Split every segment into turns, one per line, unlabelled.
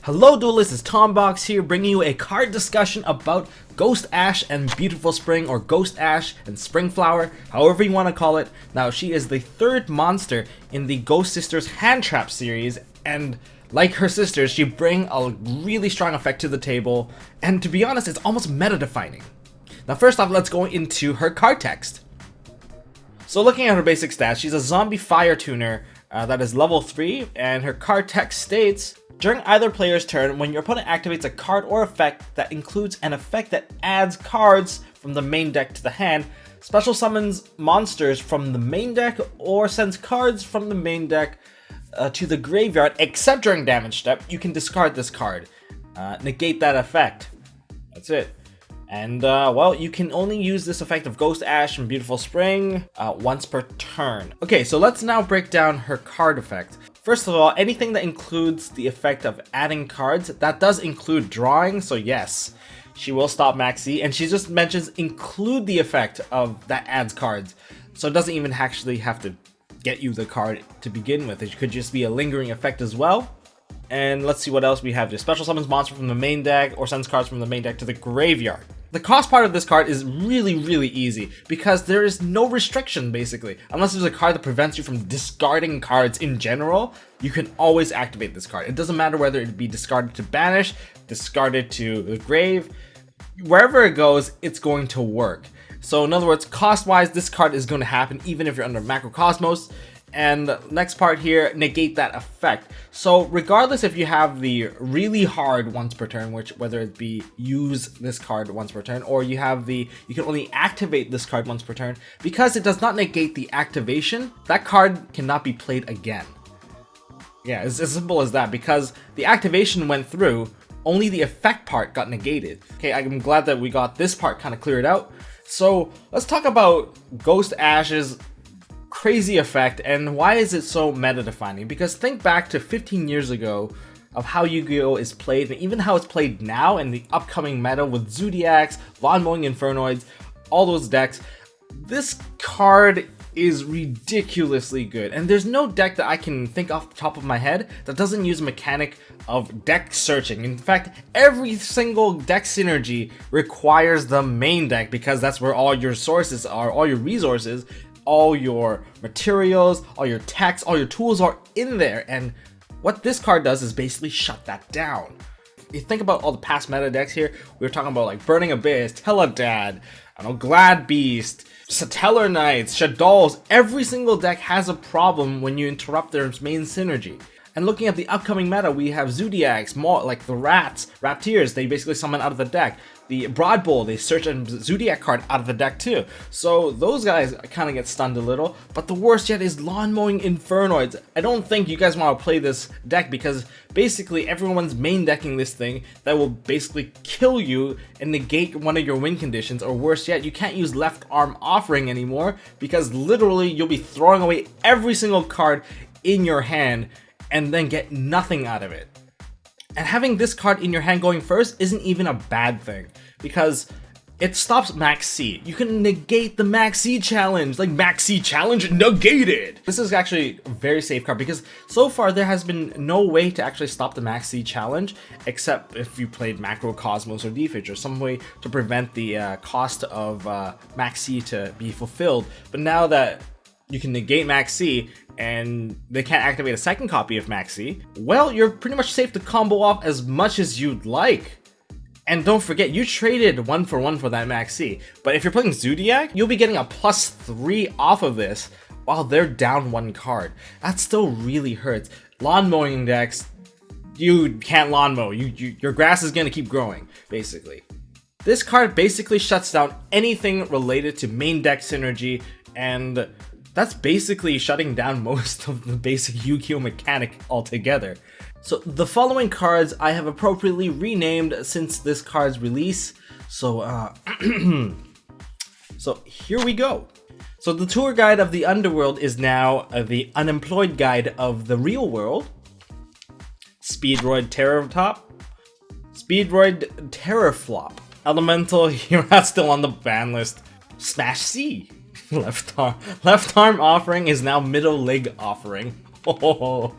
Hello duelists, it's Tombox here bringing you a card discussion about Ghost Ash and Beautiful Spring, or Ghost Ash and Springflower, however you want to call it. Now, she is the third monster in the Ghost Sisters Hand Trap series, and like her sisters, she brings a really strong effect to the table, and to be honest, it's almost meta-defining. Now first off, let's go into her card text. So looking at her basic stats, she's a zombie fire tuner that is level 3, and her card text states, during either player's turn, when your opponent activates a card or effect that includes an effect that adds cards from the main deck to the hand, special summons monsters from the main deck or sends cards from the main deck to the graveyard, except during damage step, you can discard this card. Negate that effect. That's it. And, well, you can only use this effect of Ghost Ash and Beautiful Spring once per turn. Okay, so let's now break down her card effect. First of all, anything that includes the effect of adding cards, that does include drawing, so yes, she will stop Maxi, and she just mentions include the effect of that adds cards. So it doesn't even actually have to get you the card to begin with. It could just be a lingering effect as well. And let's see what else we have here. Special summons monster from the main deck or sends cards from the main deck to the graveyard. The cost part of this card is really easy because there is no restriction basically. Unless there's a card that prevents you from discarding cards in general, you can always activate this card. It doesn't matter whether it be discarded to banish, discarded to the grave, wherever it goes, it's going to work. So in other words, cost-wise, this card is going to happen even if you're under Macrocosmos. And next part here, negate that effect. So regardless if you have the really hard once per turn, which whether it be use this card once per turn, or you have the you can only activate this card once per turn, because it does not negate the activation, that card cannot be played again. Yeah, it's as simple as that, because the activation went through, only the effect part got negated. Okay, I'm glad that we got this part kind of cleared out. So let's talk about Ghost Ash's crazy effect and why is it so meta defining. Because think back to 15 years ago of how Yu-Gi-Oh is played, and even how it's played now in the upcoming meta with Zodiacs, Lawn Mowing Infernoids, all those decks. This card is ridiculously good, and there's no deck that I can think off the top of my head that doesn't use a mechanic of deck searching. In fact, every single deck synergy requires the main deck, because that's where all your sources are, all your resources, all your materials, all your techs, all your tools are in there. And what this card does is basically shut that down. You think about all the past meta decks here, we were talking about like Burning Abyss, Teledad, I don't know, Glad Beast, Satellar Knights, Shaddolls. Every single deck has a problem when you interrupt their main synergy. And looking at the upcoming meta, we have Zodiacs, more like the Raptors, they basically summon out of the deck. The Broad Bull, they search a Zodiac card out of the deck too. So those guys kind of get stunned a little. But the worst yet is Lawn Mowing Infernoids. I don't think you guys want to play this deck, because basically everyone's main decking this thing that will basically kill you and negate one of your win conditions. Or worse yet, you can't use Left Arm Offering anymore, because literally you'll be throwing away every single card in your hand and then get nothing out of it. And having this card in your hand going first isn't even a bad thing, because it stops Max C. You can negate the Max C challenge, like Max C challenge negated. This is actually a very safe card, because so far there has been no way to actually stop the Max C challenge, except if you played Macrocosmos or Defage, or some way to prevent the cost of Max C to be fulfilled. But now that you can negate Max C, and they can't activate a second copy of Maxi, well, you're pretty much safe to combo off as much as you'd like. And don't forget, you traded 1 for 1 for that Maxi. But if you're playing Zodiac, you'll be getting a +3 off of this while they're down 1 card. That still really hurts. Lawn mowing decks, you can't lawn mow. Your grass is gonna keep growing, basically. This card basically shuts down anything related to main deck synergy, and that's basically shutting down most of the basic Yu-Gi-Oh mechanic altogether. So the following cards I have appropriately renamed since this card's release. So so here we go. So the tour guide of the underworld is now the unemployed guide of the real world. Speedroid Terrortop, Speedroid Terrorflop, Elemental, you're not still on the ban list. Smash C. Left arm offering is now middle leg offering. Oh.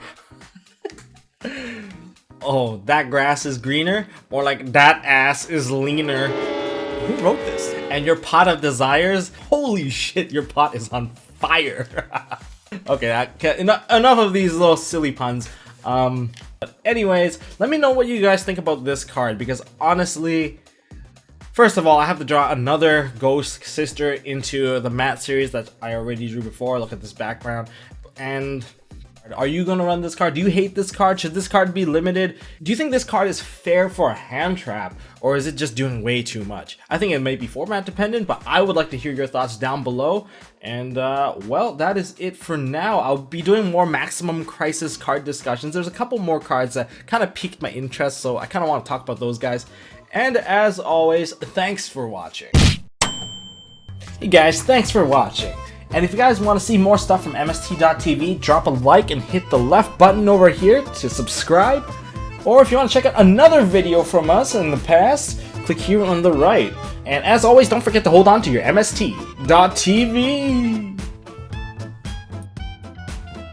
Oh, that grass is greener? More like that ass is leaner. Who wrote this? And your pot of desires? Holy shit, your pot is on fire. Okay, enough of these little silly puns. But anyways, let me know what you guys think about this card, because honestly, first of all, I have to draw another ghost sister into the matte series that I already drew before. Look at this background. And are you gonna run this card? Do you hate this card? Should this card be limited? Do you think this card is fair for a hand trap, or is it just doing way too much? I think it may be format dependent, but I would like to hear your thoughts down below. And well, that is it for now. I'll be doing more Maximum Crisis card discussions. There's a couple more cards that kind of piqued my interest, so I kind of want to talk about those guys. And as always, thanks for watching. Hey guys, thanks for watching. And if you guys want to see more stuff from MST.TV, drop a like and hit the left button over here to subscribe. Or if you want to check out another video from us in the past, click here on the right. And as always, don't forget to hold on to your MST.TV.